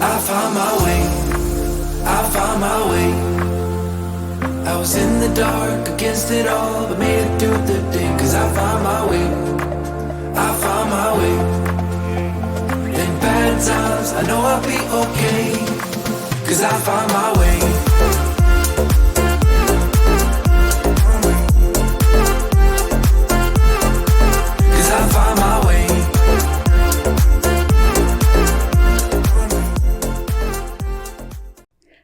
I found my way, I found my way. I was in the dark against it all, but made it through the day. Cause I found my way, I found my way. In bad times, I know I'll be okay. Cause I found my way. Cause I found my way.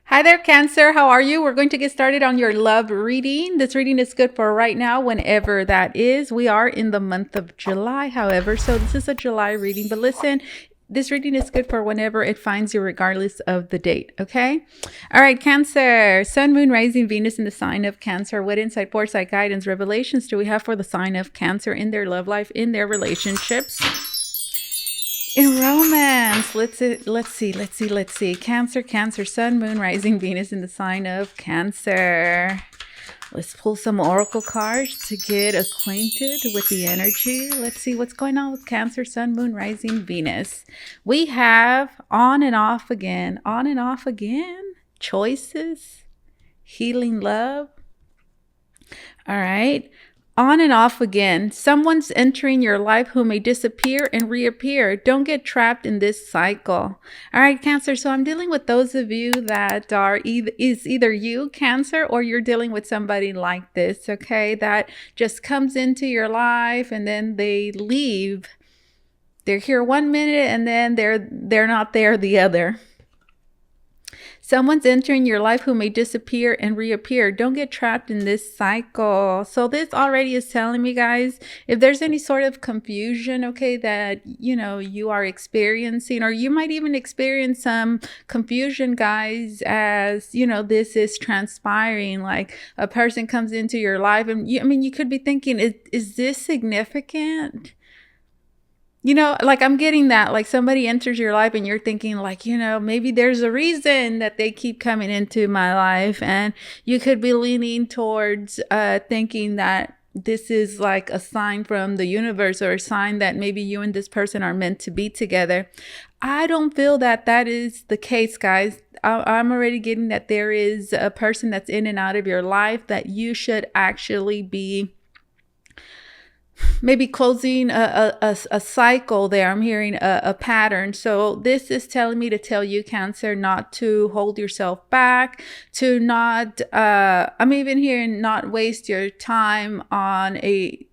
Hi there, Cancer. How are you? We're going to get started on your love reading. This reading is good for right now, whenever that is. We are in the month of July, however, so this is a July reading. But listen, this reading is good for whenever it finds you, regardless of the date, okay? All right, Cancer. Sun, Moon, Rising, Venus in the sign of Cancer. What insight, foresight, guidance, revelations do we have for the sign of Cancer in their love life, in their relationships? In romance, let's see. Cancer, Sun, Moon, Rising, Venus in the sign of Cancer. Let's pull some oracle cards to get acquainted with the energy. Let's see what's going on with Cancer, Sun, Moon, Rising, Venus. We have on and off again, choices, healing love. All right. On and off again. Someone's entering your life who may disappear and reappear. Don't get trapped in this cycle. All right, Cancer. So I'm dealing with those of you that are either you, Cancer, or you're dealing with somebody like this, okay, that just comes into your life and then they leave. They're here 1 minute and then they're not there the other. Someone's entering your life who may disappear and reappear. Don't get trapped in this cycle. So this already is telling me, guys, if there's any sort of confusion, okay, that, you are experiencing, or you might even experience some confusion, guys, as, this is transpiring, like a person comes into your life and you could be thinking, is this significant? Like I'm getting that, like somebody enters your life and you're thinking like, maybe there's a reason that they keep coming into my life. And you could be leaning towards thinking that this is like a sign from the universe, or a sign that maybe you and this person are meant to be together. I don't feel that is the case, guys. I'm already getting that there is a person that's in and out of your life that you should actually be maybe closing a cycle there. I'm hearing a pattern. So this is telling me to tell you, Cancer, not to hold yourself back, to not, I'm even hearing not waste your time on a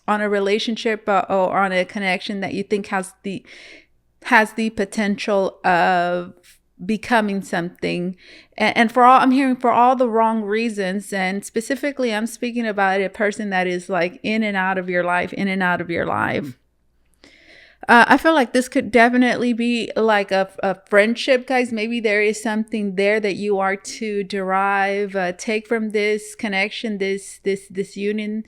relationship or on a connection that you think has the potential of becoming something, and I'm hearing for all the wrong reasons. And specifically, I'm speaking about a person that is like in and out of your life. I feel like this could definitely be like a friendship, guys. Maybe there is something there that you are to derive, take from this connection, this union,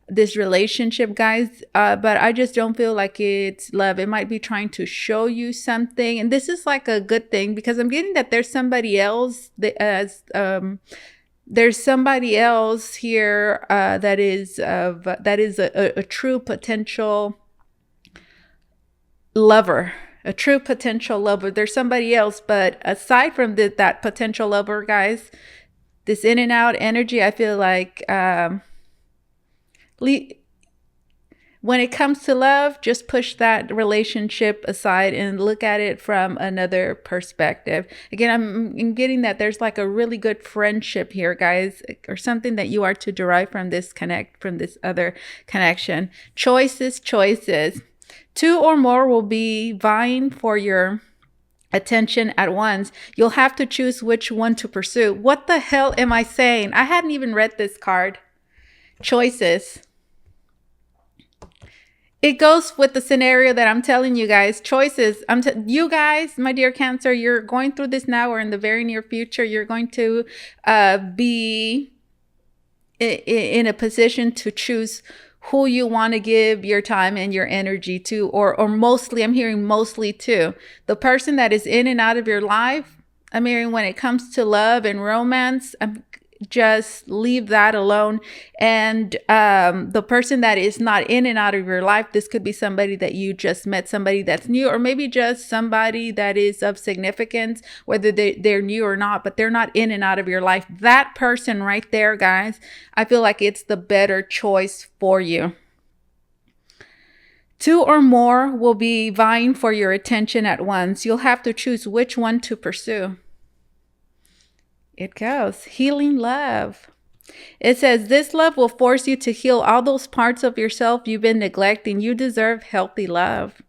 this relationship, guys, but I just don't feel like it's love. It might be trying to show you something, and this is like a good thing, because I'm getting that there's somebody else there's somebody else here that is a true potential lover. There's somebody else, but aside from that potential lover, guys, this in and out energy, I feel like when it comes to love, just push that relationship aside and look at it from another perspective. Again, I'm getting that there's like a really good friendship here, guys, or something that you are to derive from this other connection. Choices. Two or more will be vying for your attention at once. You'll have to choose which one to pursue. What the hell am I saying? I hadn't even read this card. Choices. It goes with the scenario that I'm telling you guys. Choices. You guys, my dear Cancer, you're going through this now, or in the very near future, you're going to be in a position to choose who you want to give your time and your energy to, or mostly, I'm hearing mostly to. The person that is in and out of your life, I'm hearing when it comes to love and romance, just leave that alone. And the person that is not in and out of your life, this could be somebody that you just met, somebody that's new, or maybe just somebody that is of significance, whether they're new or not, but they're not in and out of your life. That person right there, guys, I feel like it's the better choice for you. 2 or more will be vying for your attention at once. You'll have to choose which one to pursue. It goes, healing love. It says, this love will force you to heal all those parts of yourself you've been neglecting. You deserve healthy love.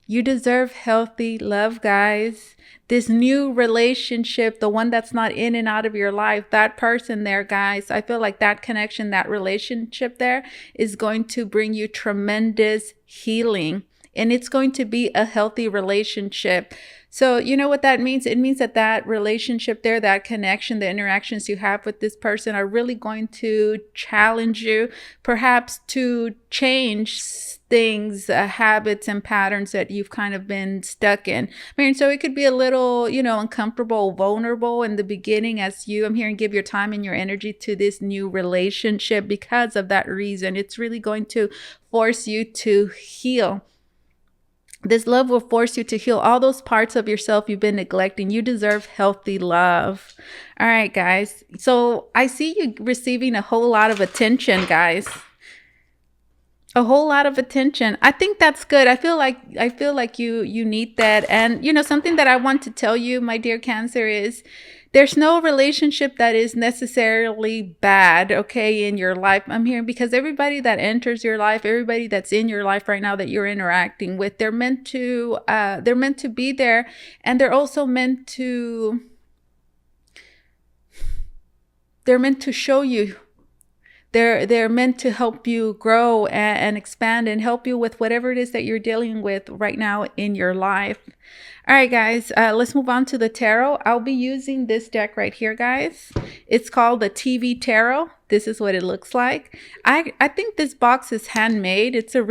You deserve healthy love, guys. This new relationship, the one that's not in and out of your life, that person there, guys, I feel like that connection, that relationship there is going to bring you tremendous healing. And it's going to be a healthy relationship. So you know what that means? It means that that relationship there, that connection, the interactions you have with this person are really going to challenge you, perhaps to change things, habits and patterns that you've kind of been stuck in. I mean, so it could be a little, uncomfortable, vulnerable in the beginning as I'm here and give your time and your energy to this new relationship. Because of that reason, it's really going to force you to heal. This love will force you to heal all those parts of yourself you've been neglecting. You deserve healthy love. All right, guys. So I see you receiving a whole lot of attention, guys. A whole lot of attention. I think that's good. I feel like you need that. And something that I want to tell you, my dear Cancer, is there's no relationship that is necessarily bad, okay, in your life. I'm here because everybody that enters your life, everybody that's in your life right now that you're interacting with, they're meant to be there, and they're also meant to show you. They're meant to help you grow and expand and help you with whatever it is that you're dealing with right now in your life. All right, guys, let's move on to the tarot. I'll be using this deck right here, guys. It's called the TV Tarot. This is what it looks like. I think this box is handmade. It's a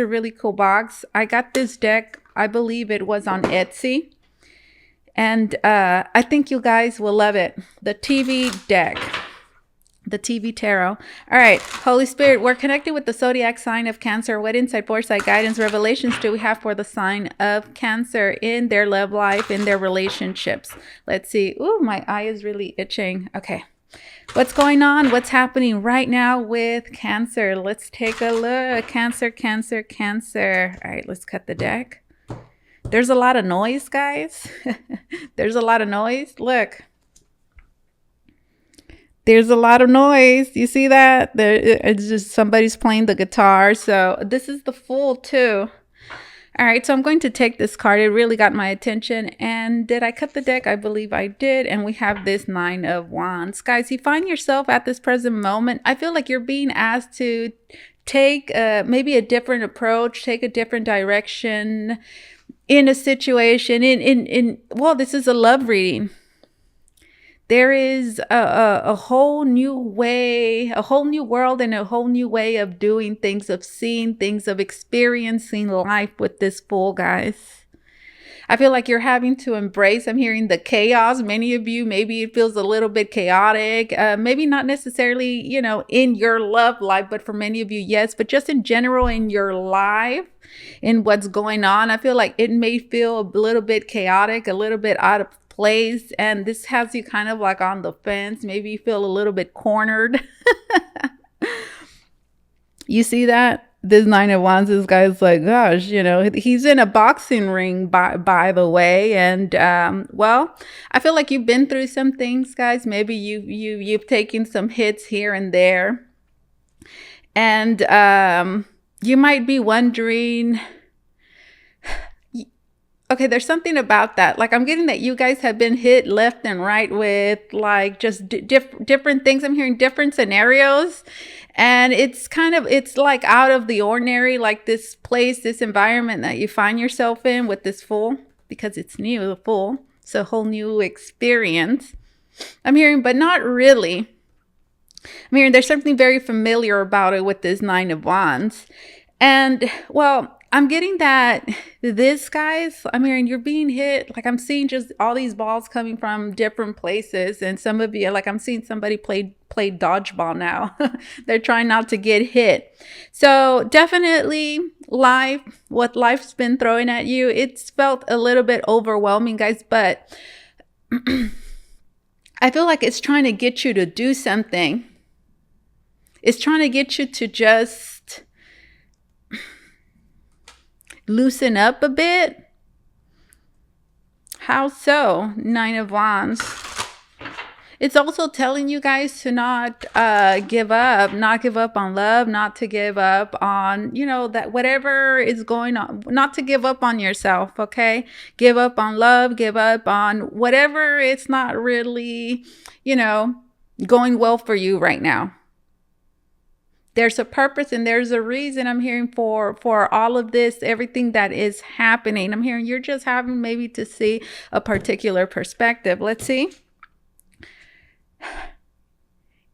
really cool box. I got this deck, I believe it was on Etsy. And I think you guys will love it. The TV deck. The TV Tarot. All right, Holy Spirit, we're connected with the zodiac sign of Cancer. What insight, foresight, guidance, revelations do we have for the sign of Cancer in their love life, in their relationships? Let's see. Ooh, my eye is really itching. Okay. What's going on? What's happening right now with Cancer? Let's take a look. Cancer, Cancer, Cancer. All right, let's cut the deck. There's a lot of noise, guys. There's a lot of noise. Look. There's a lot of noise. You see that? It's just somebody's playing the guitar. So this is the Fool too. All right, so I'm going to take this card. It really got my attention. And did I cut the deck? I believe I did. And we have this 9 of Wands. Guys, you find yourself at this present moment, I feel like you're being asked to take maybe a different approach, take a different direction in a situation. Well, this is a love reading. There is a whole new way, a whole new world, and a whole new way of doing things, of seeing things, of experiencing life with this Fool, guys. I feel like you're having to embrace, I'm hearing the chaos. Many of you, maybe it feels a little bit chaotic, maybe not necessarily, in your love life, but for many of you, yes, but just in general in your life, in what's going on. I feel like it may feel a little bit chaotic, a little bit out of place, and this has you kind of like on the fence. Maybe you feel a little bit cornered. You see that? This 9 of Wands, this guy's like, gosh, he's in a boxing ring, by the way. And well, I feel like you've been through some things, guys. Maybe you've taken some hits here and there, and you might be wondering, okay, there's something about that. Like, I'm getting that you guys have been hit left and right with like just different things. I'm hearing different scenarios, and it's like out of the ordinary, like this place, this environment that you find yourself in with this Fool, because it's new, the Fool. It's a whole new experience. I'm hearing, but not really. I'm hearing there's something very familiar about it with this 9 of Wands. And well, I'm getting that this, guys, I mean, you're being hit. Like, I'm seeing just all these balls coming from different places. And some of you, like, I'm seeing somebody play dodgeball now. They're trying not to get hit. So definitely what life's been throwing at you, it's felt a little bit overwhelming, guys. But I feel like it's trying to get you to do something. It's trying to get you to just loosen up a bit. How so? 9 of Wands. It's also telling you guys to not give up on love, not to give up on, that whatever is going on, not to give up on yourself, okay? Give up on love, give up on whatever it's not really, going well for you right now. There's a purpose and there's a reason I'm hearing for all of this, everything that is happening. I'm hearing you're just having maybe to see a particular perspective. Let's see.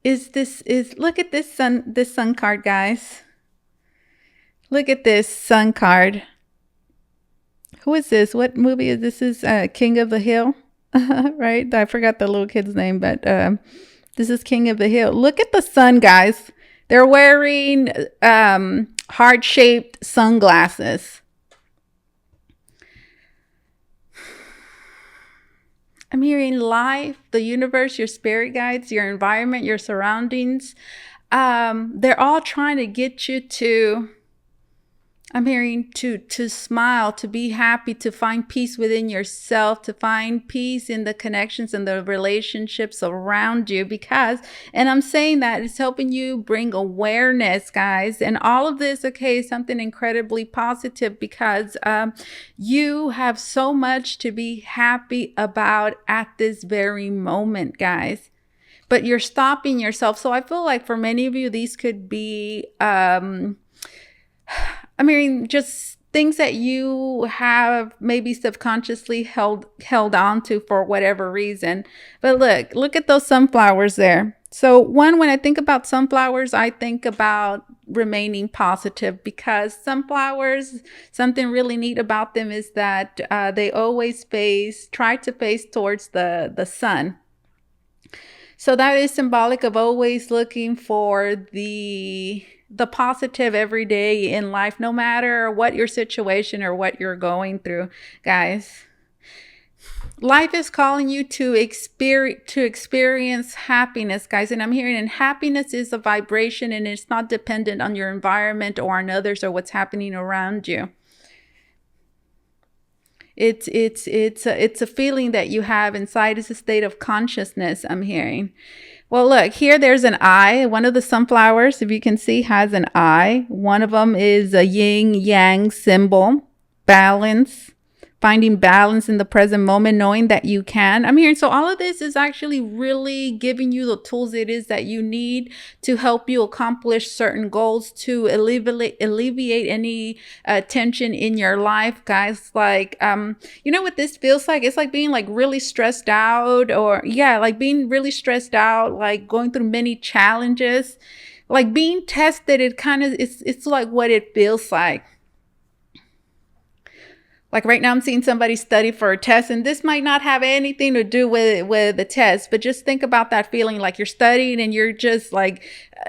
Look at this sun card, guys. Look at this sun card. Who is this? What movie is this? Is King of the Hill, right? I forgot the little kid's name, but this is King of the Hill. Look at the sun, guys. They're wearing heart-shaped sunglasses. I'm hearing life, the universe, your spirit guides, your environment, your surroundings. They're all trying to get you to, I'm hearing to smile, to be happy, to find peace within yourself, to find peace in the connections and the relationships around you, and I'm saying that it's helping you bring awareness, guys. And all of this, okay, is something incredibly positive because you have so much to be happy about at this very moment, guys. But you're stopping yourself. So I feel like for many of you, these could be just things that you have maybe subconsciously held on to for whatever reason. But look at those sunflowers there. So when I think about sunflowers, I think about remaining positive, because sunflowers, something really neat about them is that they always try to face towards the sun. So that is symbolic of always looking for the positive every day in life, no matter what your situation or what you're going through, guys. Life is calling you to experience happiness, guys. And I'm hearing, and happiness is a vibration, and it's not dependent on your environment or on others or what's happening around you. It's a feeling that you have inside. It's a state of consciousness, I'm hearing. Well, look, here there's an eye. One of the sunflowers, if you can see, has an eye. One of them is a yin-yang symbol, balance, finding balance in the present moment, knowing that you can. I'm hearing, so all of this is actually really giving you the tools it is that you need to help you accomplish certain goals, to alleviate any tension in your life, guys. Like, you know what this feels like? It's like being like really stressed out, or like being really stressed out, like going through many challenges, like being tested. It's like what it feels like. Like right now I'm seeing somebody study for a test, and this might not have anything to do with the test, but just think about that feeling like you're studying and you're just like,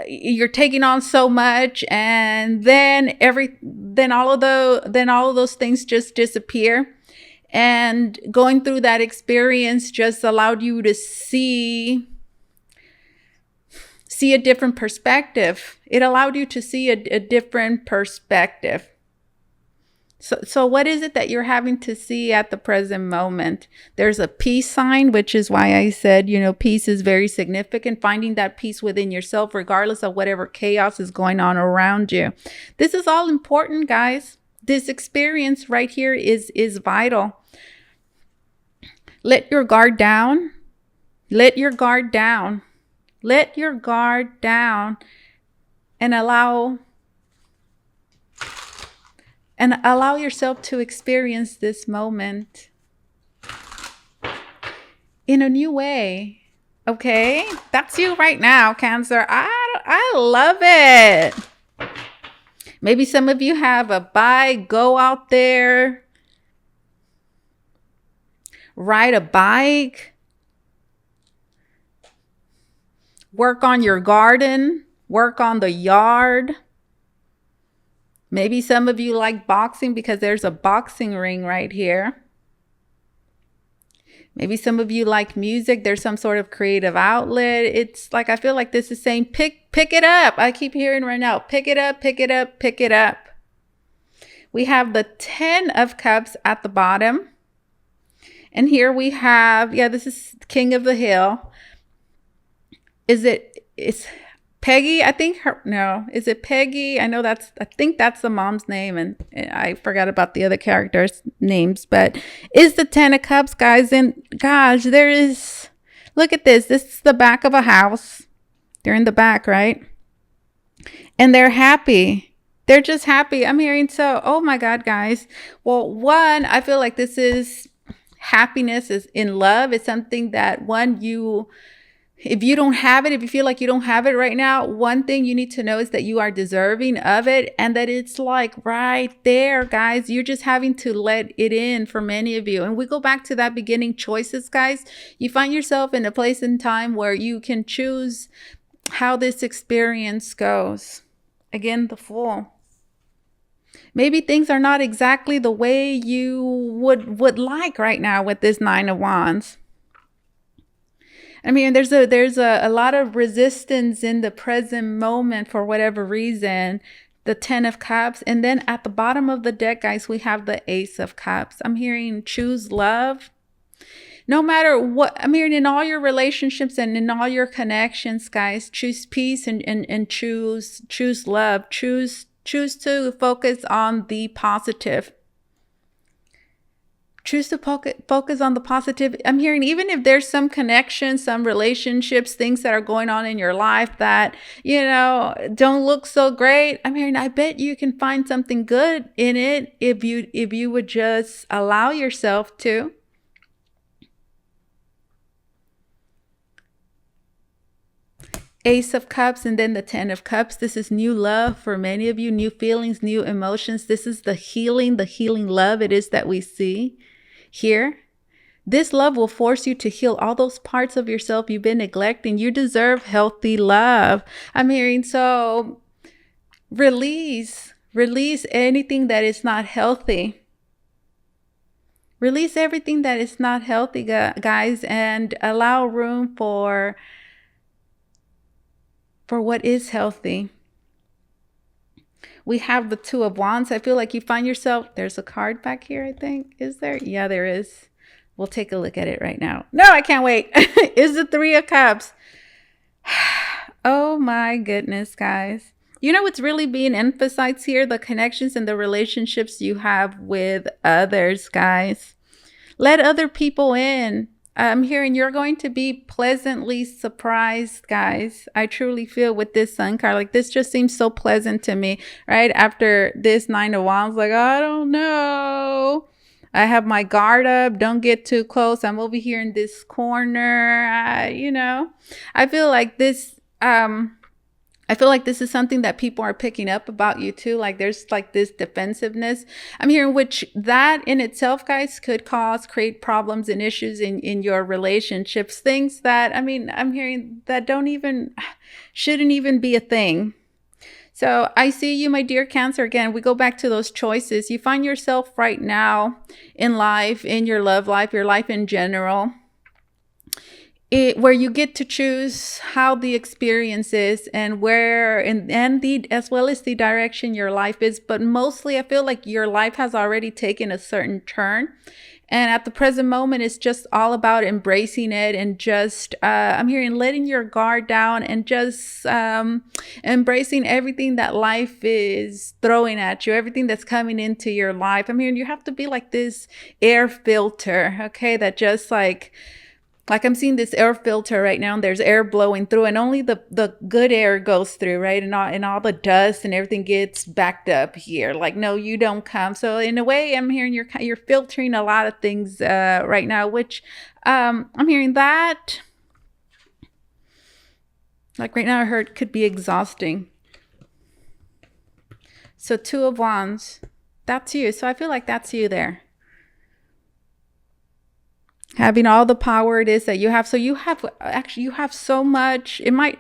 you're taking on so much, and then all of those things just disappear. And going through that experience just allowed you to see a different perspective. It allowed you to see a different perspective. So what is it that you're having to see at the present moment? There's a peace sign, which is why I said, peace is very significant. Finding that peace within yourself, regardless of whatever chaos is going on around you. This is all important, guys. This experience right here is vital. Let your guard down. Let your guard down. Let your guard down and allow yourself to experience this moment in a new way. Okay? That's you right now, Cancer. I love it. Maybe some of you have a bike. Go out there, ride a bike, work on your garden, work on the yard. Maybe some of you like boxing because there's a boxing ring right here. Maybe some of you like music. There's some sort of creative outlet. It's like, I feel like this is saying, pick it up. I keep hearing right now, pick it up, pick it up, pick it up. We have the 10 of Cups at the bottom. And here we have, this is King of the Hill. It's Peggy? I think is it Peggy? I think that's the mom's name, and I forgot about the other characters' names, but it's the 10 of Cups, guys. And gosh, look at this. This is the back of a house. They're in the back, right? And they're happy. They're just happy. I'm hearing, oh my God, guys. Well, one, I feel like this is happiness is in love. It's something that if you don't have it, if you feel like you don't have it right now, one thing you need to know is that you are deserving of it, and that it's like right there, guys. You're just having to let it in for many of you. And we go back to that beginning choices, guys. You find yourself in a place in time where you can choose how this experience goes. Again, the Fool. Maybe things are not exactly the way you would like right now with this 9 of Wands. I mean, there's a lot of resistance in the present moment for whatever reason. The 10 of Cups. And then at the bottom of the deck, guys, we have the Ace of Cups. I'm hearing choose love. No matter what, I'm hearing in all your relationships and in all your connections, guys, choose peace and choose love. Choose to focus on the positive. Choose to focus on the positive. I'm hearing even if there's some connections, some relationships, things that are going on in your life that, don't look so great. I'm hearing, I bet you can find something good in it if you would just allow yourself to. Ace of Cups and then the 10 of Cups. This is new love for many of you, new feelings, new emotions. This is the healing love it is that we see here. This love will force you to heal all those parts of yourself you've been neglecting. You deserve healthy love. I'm hearing, so release anything that is not healthy. Release everything that is not healthy, guys, and allow room for what is healthy. We have the 2 of Wands. I feel like you find yourself, there's a card back here, I think. Is there? Yeah, there is. We'll take a look at it right now. No, I can't wait. It's the 3 of Cups. Oh my goodness, guys. You know what's really being emphasized here? The connections and the relationships you have with others, guys. Let other people in. I'm hearing you're going to be pleasantly surprised, guys. I truly feel with this Sun card, like this just seems so pleasant to me, right? After this 9 of Wands, like, I don't know. I have my guard up. Don't get too close. I'm over here in this corner. I feel like this, is something that people are picking up about you too. Like there's like this defensiveness. I'm hearing, which that in itself, guys, could create problems and issues in your relationships. Things that, I'm hearing that shouldn't even be a thing. So I see you, my dear Cancer. Again, we go back to those choices. You find yourself right now in life, in your love life, your life in general, where you get to choose how the experience is and as well as the direction your life is. But mostly I feel like your life has already taken a certain turn. And at the present moment, it's just all about embracing it and just, I'm hearing letting your guard down and just embracing everything that life is throwing at you, everything that's coming into your life. I'm hearing you have to be like this air filter, okay, that just like I'm seeing this air filter right now, and there's air blowing through, and only the good air goes through, right? And all the dust and everything gets backed up here. Like, no, you don't come. So in a way, I'm hearing you're filtering a lot of things right now, which I'm hearing that, like right now, I heard could be exhausting. So Two of Wands, that's you. So I feel like that's you there. Having all the power it is that you have. So you have actually, you have so much. It might,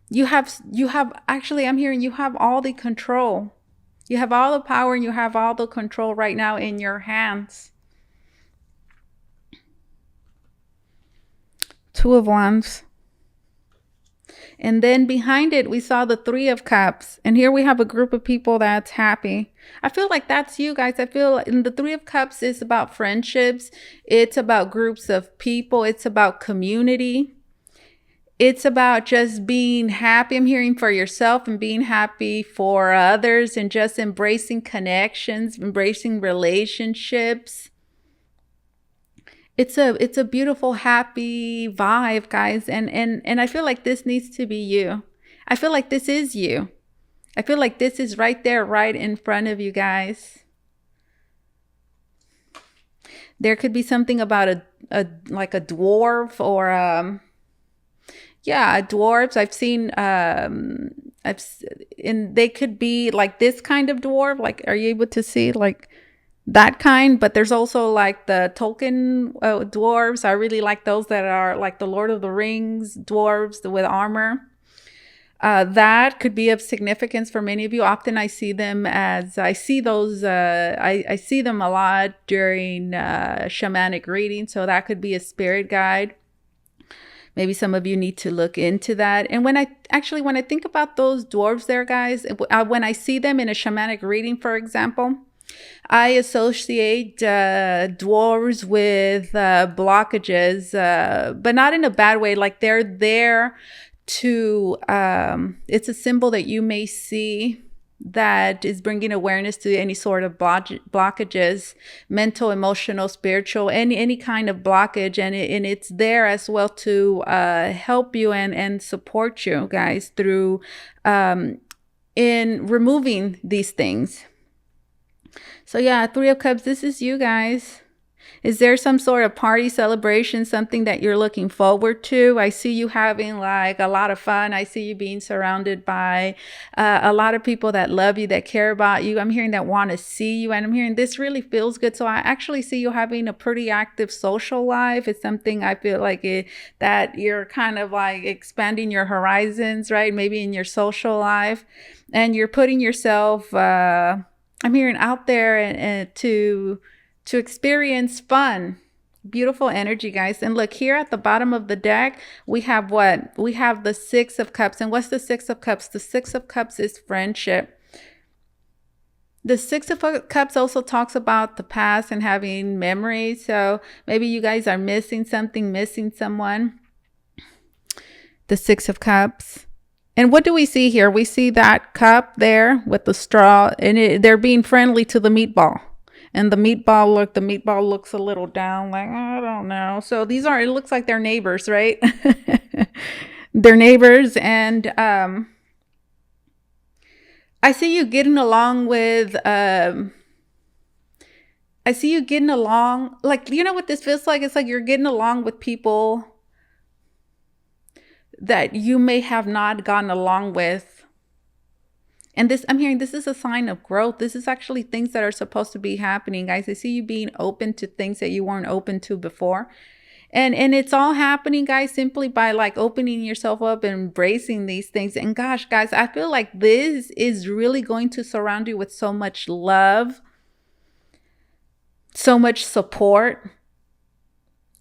you have actually, I'm hearing you have all the control. You have all the power and you have all the control right now in your hands. Two of Wands. And then behind it, we saw the Three of Cups. And here we have a group of people that's happy. I feel like that's you guys. I feel in the Three of Cups is about friendships. It's about groups of people. It's about community. It's about just being happy. I'm hearing for yourself and being happy for others and just embracing connections, embracing relationships. It's a beautiful, happy vibe, guys. And I feel like this needs to be you. I feel like this is you. I feel like this is right there, right in front of you guys. There could be something about a like a dwarf or yeah, dwarves. I've seen and they could be like this kind of dwarf. Like, are you able to see like that kind? But there's also like the Tolkien dwarves. I really like those that are like the Lord of the Rings dwarves with armor. That could be of significance for many of you. Often I see them as I see those. I see them a lot during shamanic reading. So that could be a spirit guide. Maybe some of you need to look into that. And when I think about those dwarves there, guys, when I see them in a shamanic reading, for example, I associate dwarves with blockages, but not in a bad way. Like they're there to, it's a symbol that you may see that is bringing awareness to any sort of blockages, mental, emotional, spiritual, any kind of blockage. And it's there as well to help you and support you guys through in removing these things. So yeah, Three of Cups, this is you guys. Is there some sort of party celebration, something that you're looking forward to? I see you having like a lot of fun. I see you being surrounded by a lot of people that love you, that care about you. I'm hearing that want to see you, and I'm hearing this really feels good. So I actually see you having a pretty active social life. It's something I feel like that you're kind of like expanding your horizons, right? Maybe in your social life, and you're putting yourself, I'm hearing out there and to experience fun, beautiful energy, guys. And look, here at the bottom of the deck, we have what? We have the Six of Cups. And what's the Six of Cups? The Six of Cups is friendship. The Six of Cups also talks about the past and having memories. So maybe you guys are missing something, missing someone. The Six of Cups. And what do we see here? We see that cup there with the straw, and they're being friendly to the meatball. And the meatball looks a little down, like, I don't know. So these it looks like they're neighbors, right? They're neighbors. And I see you getting along with, I see you getting along, like, you know what this feels like? It's like you're getting along with people that you may have not gotten along with. And this, I'm hearing this is a sign of growth. This is actually things that are supposed to be happening, guys. I see you being open to things that you weren't open to before. And it's all happening, guys, simply by like opening yourself up and embracing these things. And gosh, guys, I feel like this is really going to surround you with so much love, so much support.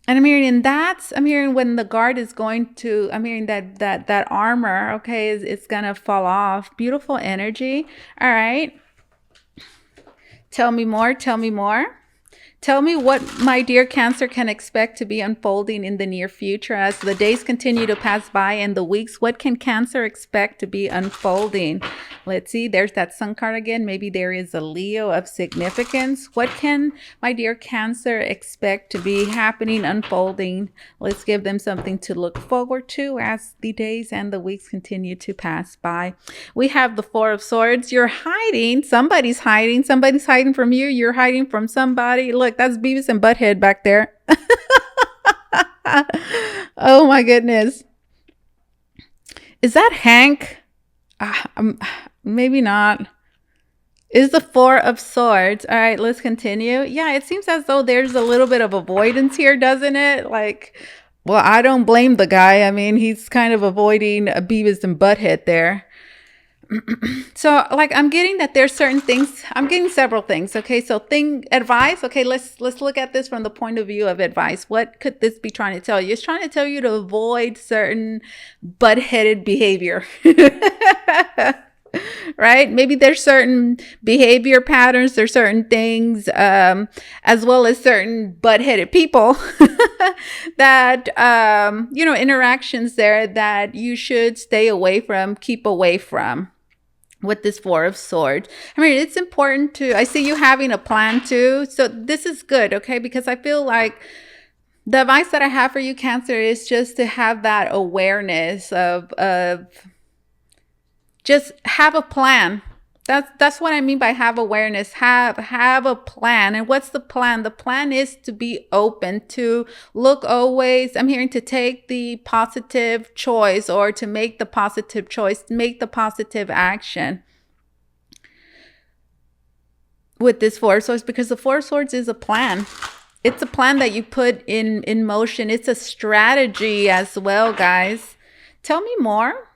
And I'm hearing when the guard is going to, I'm hearing that armor, okay, it's gonna fall off. Beautiful energy. All right. Tell me more. Tell me more. Tell me what my dear Cancer can expect to be unfolding in the near future as the days continue to pass by and the weeks. What can Cancer expect to be unfolding? Let's see. There's that Sun card again. Maybe there is a Leo of significance. What can my dear Cancer expect to be happening, unfolding? Let's give them something to look forward to as the days and the weeks continue to pass by. We have the Four of Swords. You're hiding. Somebody's hiding. Somebody's hiding from you. You're hiding from somebody. Look, that's Beavis and Butthead back there. Oh my goodness. Is that Hank? Maybe not. is the Four of Swords. All right, let's continue. Yeah, it seems as though there's a little bit of avoidance here, doesn't it? Like, well, I don't blame the guy. I mean, he's kind of avoiding a Beavis and Butthead there. So, like, I'm getting that there's certain things. I'm getting several things. Okay, so advice. Okay, let's look at this from the point of view of advice. What could this be trying to tell you? It's trying to tell you to avoid certain butt-headed behavior. Right? Maybe there's certain behavior patterns, there's certain things, as well as certain butt-headed people that, interactions there that you should stay away from, keep away from with this Four of Swords. I mean, it's important I see you having a plan too. So this is good, okay? Because I feel like the advice that I have for you, Cancer, is just to have that awareness of just have a plan. That's what I mean by have awareness. Have a plan. And what's the plan? The plan is to be open, to look always. I'm hearing to take the positive choice, or to make the positive choice, make the positive action with this Four of Swords, because the Four of Swords is a plan. It's a plan that you put in motion. It's a strategy as well, guys. Tell me more.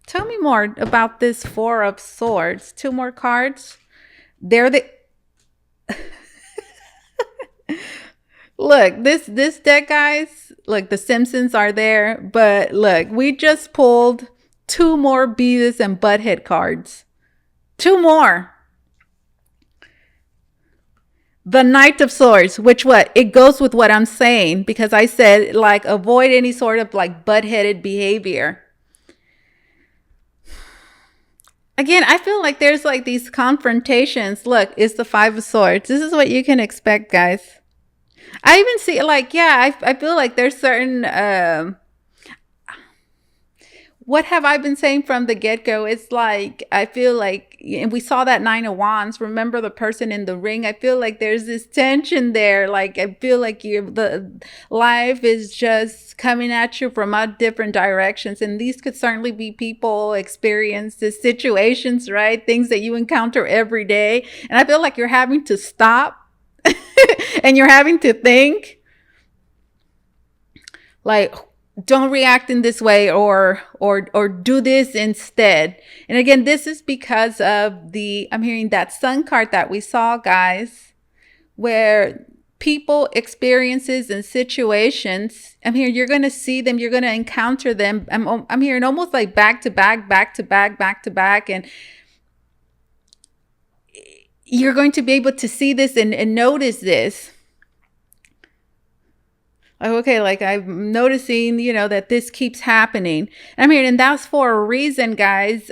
Tell me more about this Four of Swords. Two more cards. They're the look, this deck, guys. Look, the Simpsons are there, but look, we just pulled two more Beavis and Butthead cards. Two more. The Knight of Swords, which it goes with what I'm saying, because I said, like, avoid any sort of like butt-headed behavior. Again, I feel like there's like these confrontations. Look, it's the Five of Swords. This is what you can expect, guys. I even see, like, yeah, I feel like there's certain, what have I been saying from the get-go? It's like, I feel like, and we saw that Nine of Wands. Remember the person in the ring? I feel like there's this tension there. Like, I feel like the life is just coming at you from all different directions. And these could certainly be people, experiences, situations, right? Things that you encounter every day. And I feel like you're having to stop and you're having to think, like, don't react in this way, or do this instead. And again, this is because of I'm hearing that Sun card that we saw, guys, where people, experiences, and situations, I'm hearing you're going to see them, you're going to encounter them. I'm hearing almost like back to back, back to back, back to back. And you're going to be able to see this and notice this. Okay, like I'm noticing, that this keeps happening. And that's for a reason, guys,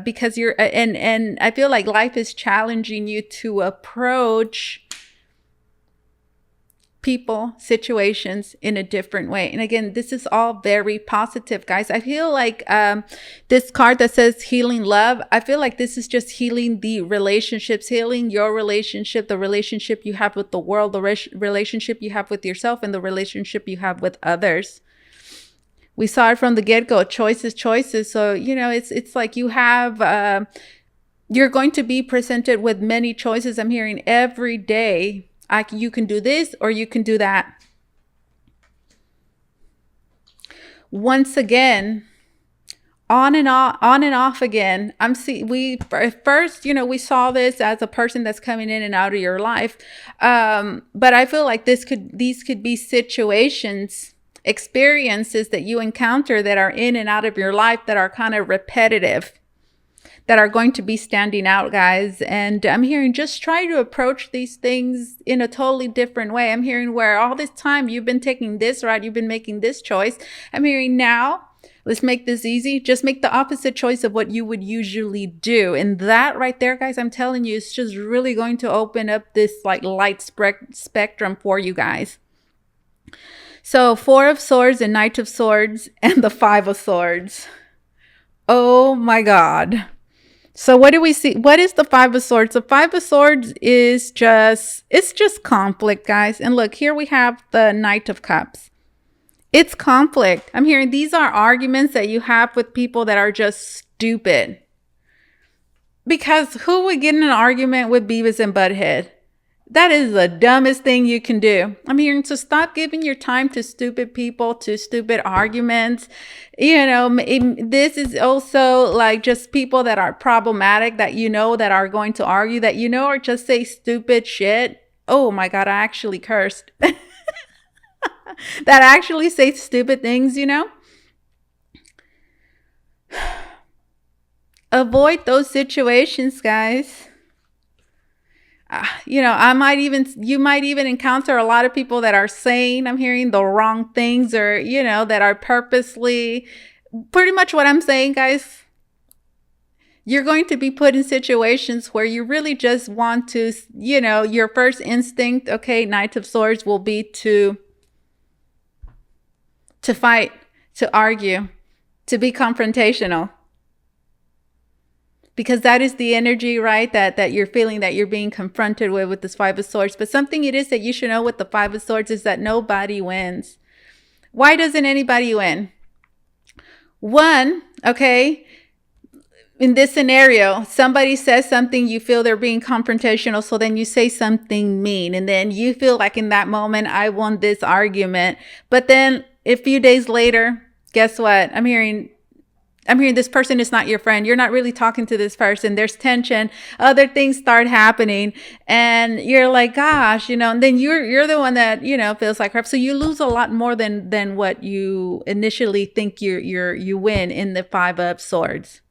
because and I feel like life is challenging you to approach people, situations in a different way. And again, this is all very positive, guys. I feel like this card that says healing love, I feel like this is just healing the relationships, healing your relationship, the relationship you have with the world, the relationship you have with yourself, and the relationship you have with others. We saw it from the get-go, choices. So, it's like you have, you're going to be presented with many choices. I'm hearing every day. You can do this or you can do that. Once again, on and off again. We saw this as a person that's coming in and out of your life. But I feel like these could be situations, experiences that you encounter that are in and out of your life that are kind of repetitive, that are going to be standing out, guys. And I'm hearing just try to approach these things in a totally different way. I'm hearing where all this time you've been taking this route, you've been making this choice. I'm hearing now, let's make this easy. Just make the opposite choice of what you would usually do. And that right there, guys, I'm telling you, it's just really going to open up this like light spectrum for you guys. So Four of Swords and Knight of Swords and the Five of Swords. Oh my God. So what do we see? What is the Five of Swords? The Five of Swords is it's just conflict, guys. And look, here we have the Knight of Cups. It's conflict. I'm hearing these are arguments that you have with people that are just stupid. Because who would get in an argument with Beavis and Butthead? That is the dumbest thing you can do. I'm hearing to stop giving your time to stupid people, to stupid arguments. This is also like just people that are problematic, that that are going to argue, that or just say stupid shit. Oh my God, I actually cursed. That actually say stupid things, Avoid those situations, guys. You might even encounter a lot of people that are saying, I'm hearing, the wrong things, or, that are purposely, pretty much what I'm saying, guys. You're going to be put in situations where you really just want to, your first instinct, okay, Knight of Swords, will be to fight, to argue, to be confrontational. Because that is the energy, right, that you're feeling, that you're being confronted with this Five of Swords. But something it is that you should know with the Five of Swords is that nobody wins. Why doesn't anybody win? One, okay, in this scenario, somebody says something, you feel they're being confrontational, so then you say something mean, and then you feel like in that moment, I won this argument. But then a few days later, guess what? I'm hearing this person is not your friend. You're not really talking to this person. There's tension. Other things start happening. And you're like, gosh, and then you're the one that, feels like crap. So you lose a lot more than what you initially think you win in the Five of Swords.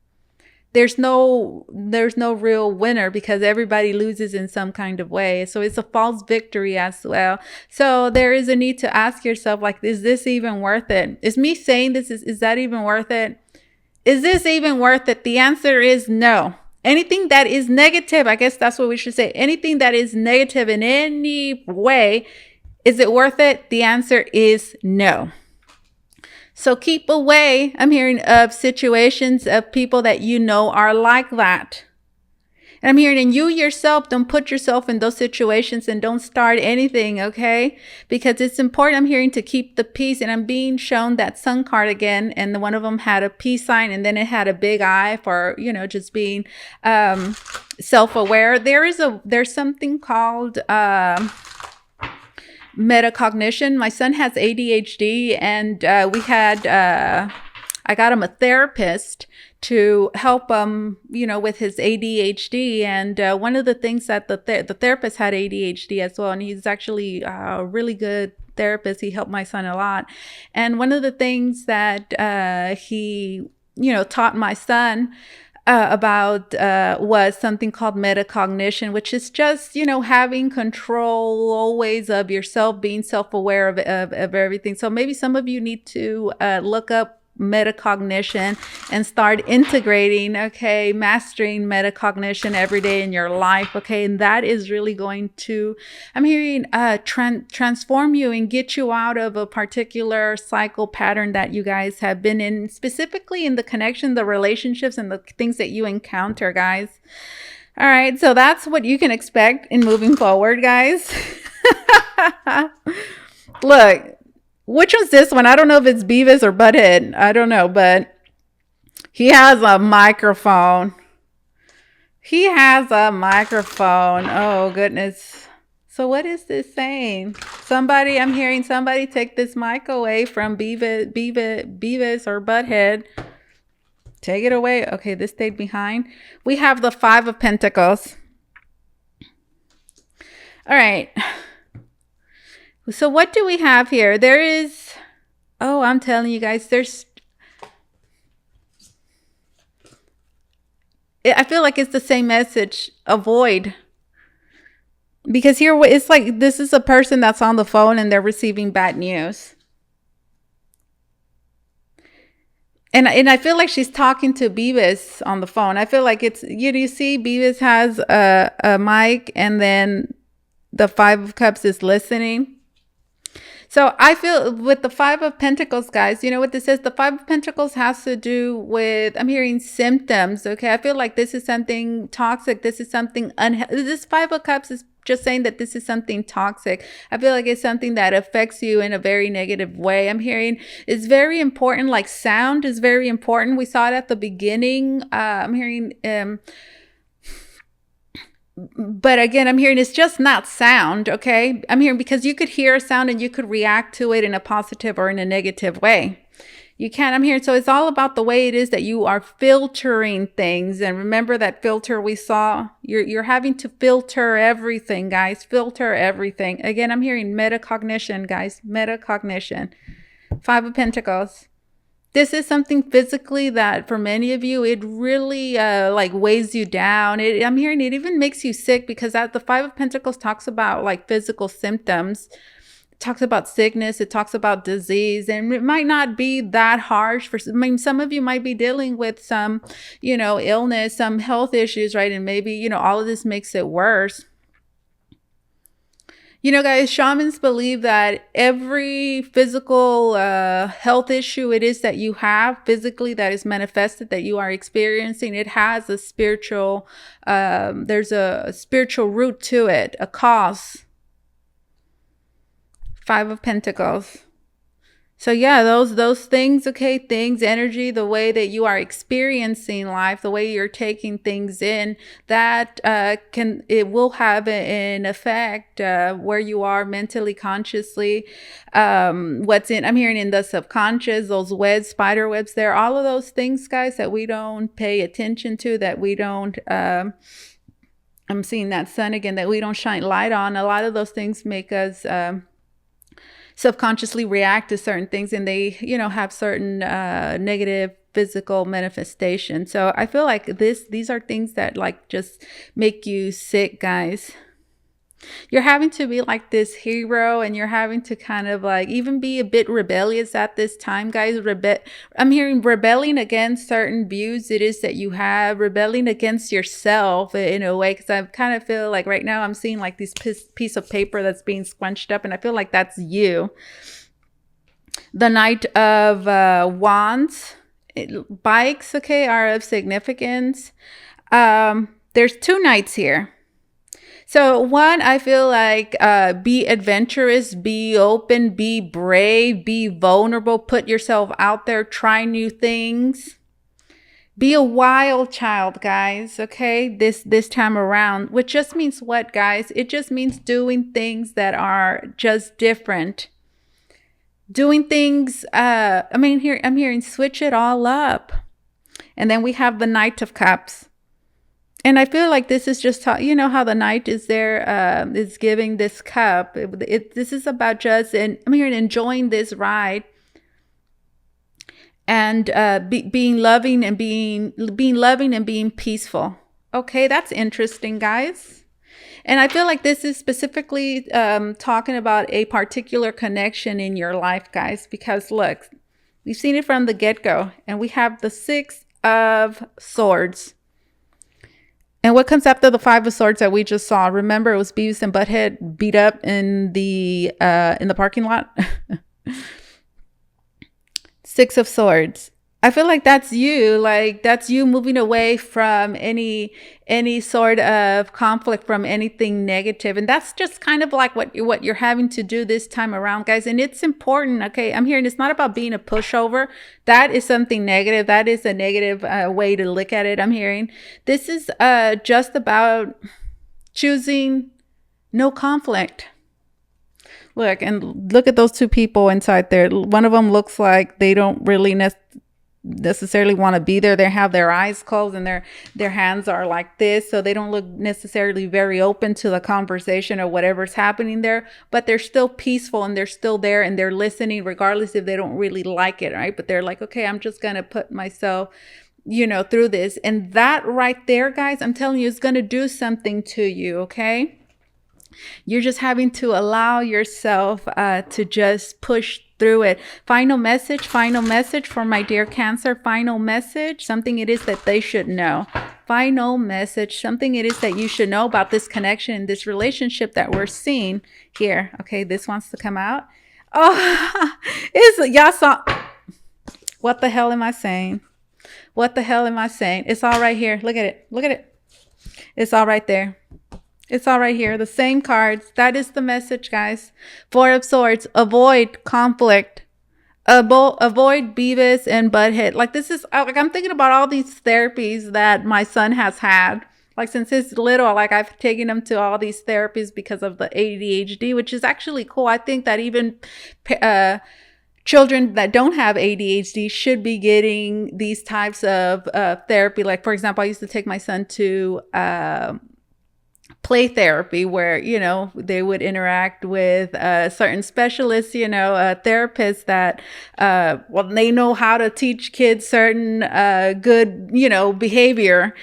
There's no real winner, because everybody loses in some kind of way. So it's a false victory as well. So there is a need to ask yourself, like, is this even worth it? Is me saying this, is that even worth it? Is this even worth it? The answer is no. Anything that is negative, I guess that's what we should say. Anything that is negative in any way, is it worth it? The answer is no. So keep away, I'm hearing, of situations of people that are like that. And I'm hearing, and you yourself, don't put yourself in those situations, and don't start anything, okay? Because it's important, I'm hearing, to keep the peace. And I'm being shown that Sun card again, and one of them had a peace sign, and then it had a big eye for, just being self-aware. There's something called metacognition. My son has ADHD, and I got him a therapist to help him, with his ADHD. And one of the things that the therapist had ADHD as well, and he's actually a really good therapist. He helped my son a lot. And one of the things that he, taught my son about was something called metacognition, which is just, having control always of yourself, being self-aware of everything. So maybe some of you need to look up metacognition and start integrating, okay, mastering metacognition every day in your life, okay? And that is really going to, I'm hearing, transform you and get you out of a particular cycle pattern that you guys have been in, specifically in the connection, the relationships, and the things that you encounter, guys. All right, so that's what you can expect in moving forward, guys. Look, which one's this one? I don't know if it's Beavis or Butthead. I don't know, but he has a microphone. He has a microphone. Oh, goodness. So what is this saying? I'm hearing somebody take this mic away from Beavis or Butthead. Take it away. Okay, this stayed behind. We have the Five of Pentacles. All right. So what do we have here? There is, I'm telling you guys, I feel like it's the same message. Avoid. Because here it's like this is a person that's on the phone and they're receiving bad news. And I feel like she's talking to Beavis on the phone. I feel like it's, you see Beavis has a mic, and then the Five of Cups is listening. So I feel with the Five of Pentacles, guys, you know what this is? The Five of Pentacles has to do with, I'm hearing symptoms, okay? I feel like this is something toxic. This is something unhealthy. This Five of Cups is just saying that this is something toxic. I feel like it's something that affects you in a very negative way. I'm hearing it's very important, like sound is very important. We saw it at the beginning. I'm hearing But again, I'm hearing it's just not sound, okay? I'm hearing because you could hear a sound and you could react to it in a positive or in a negative way. You can. I'm hearing. So it's all about the way it is that you are filtering things. And remember that filter we saw? You're having to filter everything, guys. Filter everything. Again, I'm hearing metacognition, guys. Metacognition. Five of Pentacles. This is something physically that for many of you, it really like weighs you down. I'm hearing it even makes you sick because the Five of Pentacles talks about like physical symptoms. It talks about sickness. It talks about disease, and it might not be that harsh for. I mean, some of you might be dealing with some, illness, some health issues, right? And maybe all of this makes it worse. Guys, shamans believe that every physical health issue it is that you have physically that is manifested, that you are experiencing, it has a spiritual, there's a spiritual root to it, a cause. Five of Pentacles. So yeah, those things, okay, things, energy, the way that you are experiencing life, the way you're taking things in, that it will have an effect where you are mentally, consciously. I'm hearing in the subconscious, those webs, spider webs there, all of those things, guys, that we don't pay attention to, that we don't. I'm seeing that sun again, that we don't shine light on. A lot of those things make us. Subconsciously react to certain things, and they have certain negative physical manifestations. So I feel like these are things that like just make you sick, guys. You're having to be like this hero, and you're having to kind of like even be a bit rebellious at this time, guys. I'm hearing rebelling against certain views it is that you have, rebelling against yourself in a way, because I kind of feel like right now I'm seeing like this piece of paper that's being scrunched up, and I feel like that's you. The Knight of Wands. Bikes, okay, are of significance. There's two knights here. So one, I feel like be adventurous, be open, be brave, be vulnerable, put yourself out there, try new things. Be a wild child, guys, okay? This time around, which just means what, guys? It just means doing things that are just different. Doing things, I'm hearing switch it all up. And then we have the Knight of Cups. And I feel like this is just how the knight is there, is giving this cup. This is about just, and I'm here enjoying this ride, and being loving and being peaceful. Okay, that's interesting, guys. And I feel like this is specifically talking about a particular connection in your life, guys. Because look, we've seen it from the get-go, and we have the Six of Swords. And what comes after the Five of Swords that we just saw? Remember, it was Beavis and Butthead beat up in the parking lot. Six of Swords. I feel like that's you. Like that's you moving away from any sort of conflict, from anything negative, and that's just kind of like what you're having to do this time around, guys. And it's important. Okay, I'm hearing it's not about being a pushover. That is something negative. That is a negative way to look at it. I'm hearing this is just about choosing no conflict. Look at those two people inside there. One of them looks like they don't really necessarily want to be there. They have their eyes closed and their hands are like this, so they don't look necessarily very open to the conversation or whatever's happening there, but they're still peaceful and they're still there and they're listening regardless if they don't really like it, right? But they're like, okay, I'm just gonna put myself through this. And that right there, guys, I'm telling you, is gonna do something to you. Okay, you're just having to allow yourself to just push through it. Final message for my dear Cancer. Final message, something it is that they should know. Final message, something it is that you should know about this connection, this relationship that we're seeing here. Okay, this wants to come out. Oh, y'all saw. What the hell am I saying? What the hell am I saying? It's all right here. Look at it. It's all right there. It's all right here. The same cards. That is the message, guys. Four of Swords. Avoid conflict. Avoid Beavis and Butthead. Like this is like I'm thinking about all these therapies that my son has had Like since he's little, like I've taken him to all these therapies because of the ADHD, which is actually cool. I think that even children that don't have ADHD should be getting these types of therapy. Like, for example, I used to take my son to play therapy where, you know, they would interact with certain specialists, you know, therapists that, well, they know how to teach kids certain good, you know, behavior.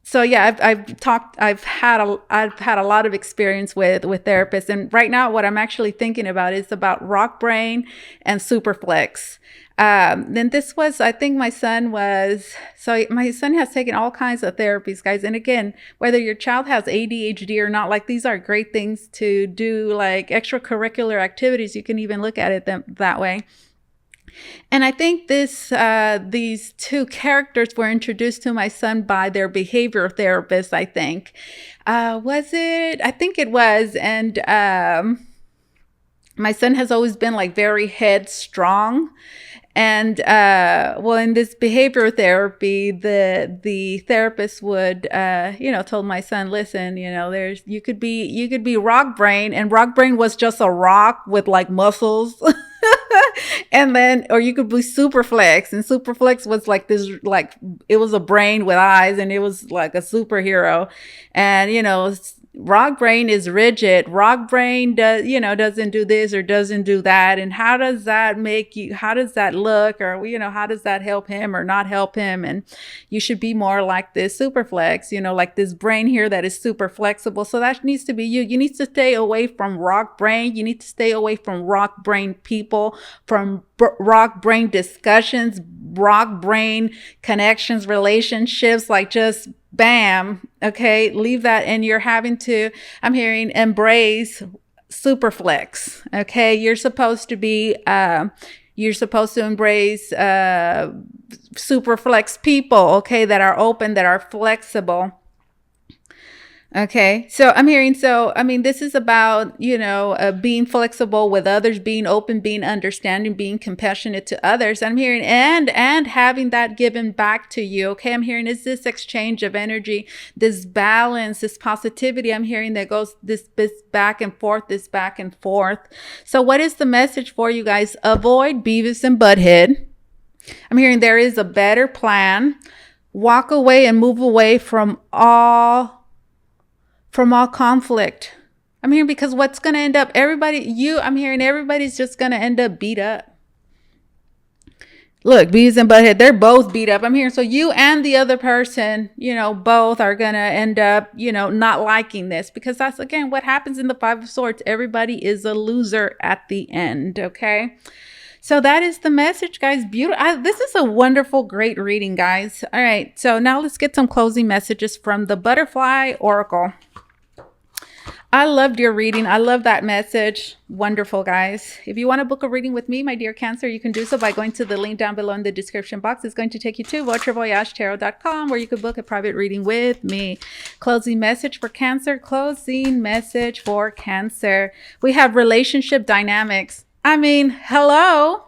So yeah, I've had a lot of experience with therapists, and right now what I'm actually thinking about is about rock brain and superflex. Then this was, I think my son has taken all kinds of therapies, guys. And again, whether your child has ADHD or not, like these are great things to do, like extracurricular activities. You can even look at it that way. And I think these two characters were introduced to my son by their behavior therapist, I think. Was it? I think it was. And my son has always been like very headstrong. And well, in this behavior therapy, the therapist would, you know, told my son, listen, you know, you could be rock brain, and rock brain was just a rock with like muscles. And then, or you could be superflex, and superflex was like this, like it was a brain with eyes, and it was like a superhero. And you know, rock brain is rigid. Rock brain doesn't do this or doesn't do that. And how does that look? Or, you know, how does that help him or not help him? And you should be more like this superflex, you know, like this brain here that is super flexible. So that needs to be you. You need to stay away from rock brain. You need to stay away from rock brain people, from rock brain discussions, rock brain connections, relationships, like just bam. Okay. Leave that. And I'm hearing embrace superflex. Okay. You're supposed to embrace, superflex people. Okay. That are open, that are flexible. Okay. So I mean, this is about, you know, being flexible with others, being open, being understanding, being compassionate to others. I'm hearing, and having that given back to you. Okay. I'm hearing is this exchange of energy, this balance, this positivity. I'm hearing that goes this back and forth, this back and forth. So what is the message for you guys? Avoid Beavis and Butthead. I'm hearing there is a better plan. Walk away and move away from all conflict. I'm hearing, because what's going to end up, I'm hearing everybody's just going to end up beat up. Look, Beavis and Butthead, they're both beat up. I'm hearing, so you and the other person, you know, both are going to end up, you know, not liking this, because that's, again, what happens in the Five of Swords. Everybody is a loser at the end. Okay. So that is the message, guys. Beautiful. This is a wonderful, great reading, guys. All right. So now let's get some closing messages from the Butterfly Oracle. I loved your reading. I love that message. Wonderful, guys. If you want to book a reading with me, my dear Cancer, you can do so by going to the link down below in the description box. It's going to take you to VotreVoyageTarot.com, where you can book a private reading with me. Closing message for Cancer. Closing message for Cancer. We have relationship dynamics. I mean, hello.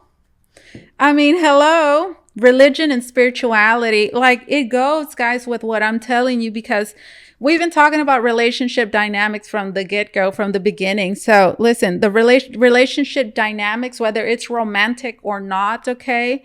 Religion and spirituality. Like, it goes, guys, with what I'm telling you, because we've been talking about relationship dynamics from the get-go, from the beginning. So listen, the relationship dynamics, whether it's romantic or not, okay?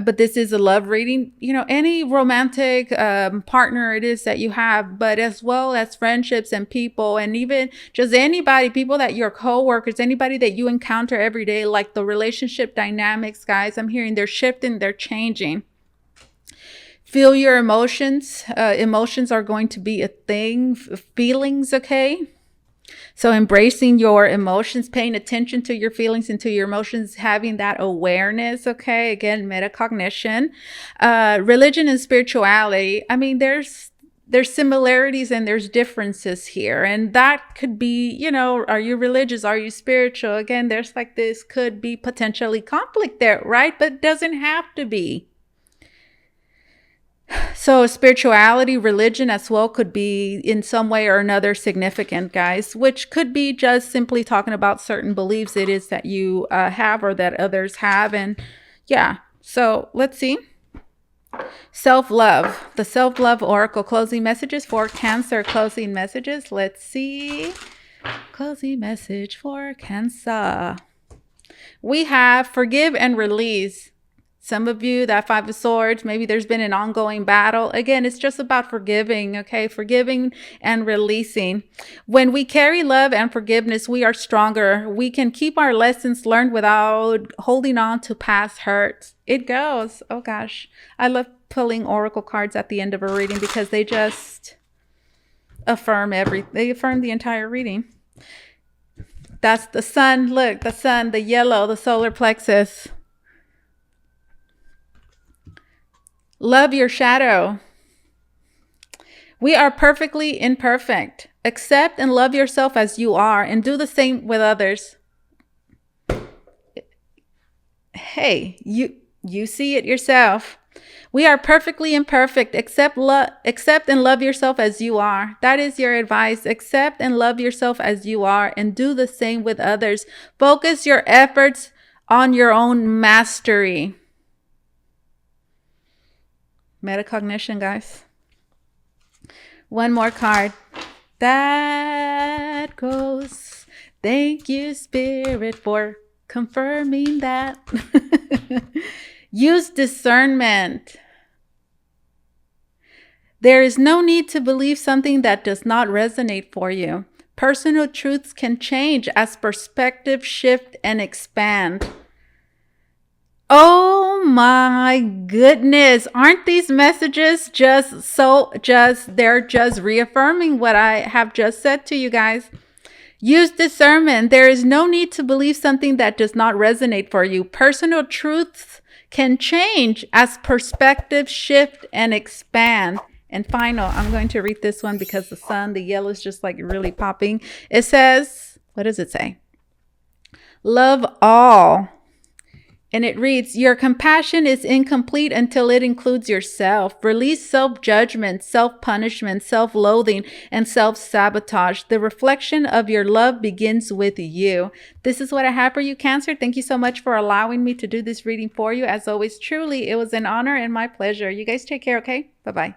But this is a love reading, you know, any romantic partner it is that you have, but as well as friendships and people, and even just anybody, people that your coworkers, anybody that you encounter every day, like the relationship dynamics, guys, I'm hearing they're shifting, they're changing. Feel your emotions. Emotions are going to be a thing. Feelings, okay? So embracing your emotions, paying attention to your feelings and to your emotions, having that awareness, okay? Again, metacognition. Religion and spirituality. I mean, there's similarities and there's differences here. And that could be, you know, are you religious? Are you spiritual? Again, there's like this could be potentially conflict there, right? But it doesn't have to be. So spirituality, religion as well could be in some way or another significant, guys, which could be just simply talking about certain beliefs it is that you have or that others have. And yeah, so let's see. Self-love. The self-love oracle closing messages for Cancer. Closing messages. Let's see. Closing message for Cancer. We have forgive and release. Some of you, that Five of Swords, maybe there's been an ongoing battle. Again, it's just about forgiving, okay? Forgiving and releasing. When we carry love and forgiveness, we are stronger. We can keep our lessons learned without holding on to past hurts. It goes. Oh gosh. I love pulling oracle cards at the end of a reading because they just affirm they affirm the entire reading. That's the sun. Look, the sun, the yellow, the solar plexus. Love your shadow. We are perfectly imperfect. Accept and love yourself as you are and do the same with others. Hey, you see it yourself. We are perfectly imperfect. Accept and love yourself as you are. That is your advice. Accept and love yourself as you are and do the same with others. Focus your efforts on your own mastery. Metacognition, guys. One more card. That goes. Thank you, Spirit, for confirming that. Use discernment. There is no need to believe something that does not resonate for you. Personal truths can change as perspectives shift and expand. Oh my goodness. Aren't these messages they're just reaffirming what I have just said to you guys. Use discernment. There is no need to believe something that does not resonate for you. Personal truths can change as perspectives shift and expand. And final, I'm going to read this one because the sun, the yellow is just like really popping. It says, what does it say? Love all. And it reads, your compassion is incomplete until it includes yourself. Release self-judgment, self-punishment, self-loathing, and self-sabotage. The reflection of your love begins with you. This is what I have for you, Cancer. Thank you so much for allowing me to do this reading for you. As always, truly, it was an honor and my pleasure. You guys take care, okay? Bye-bye.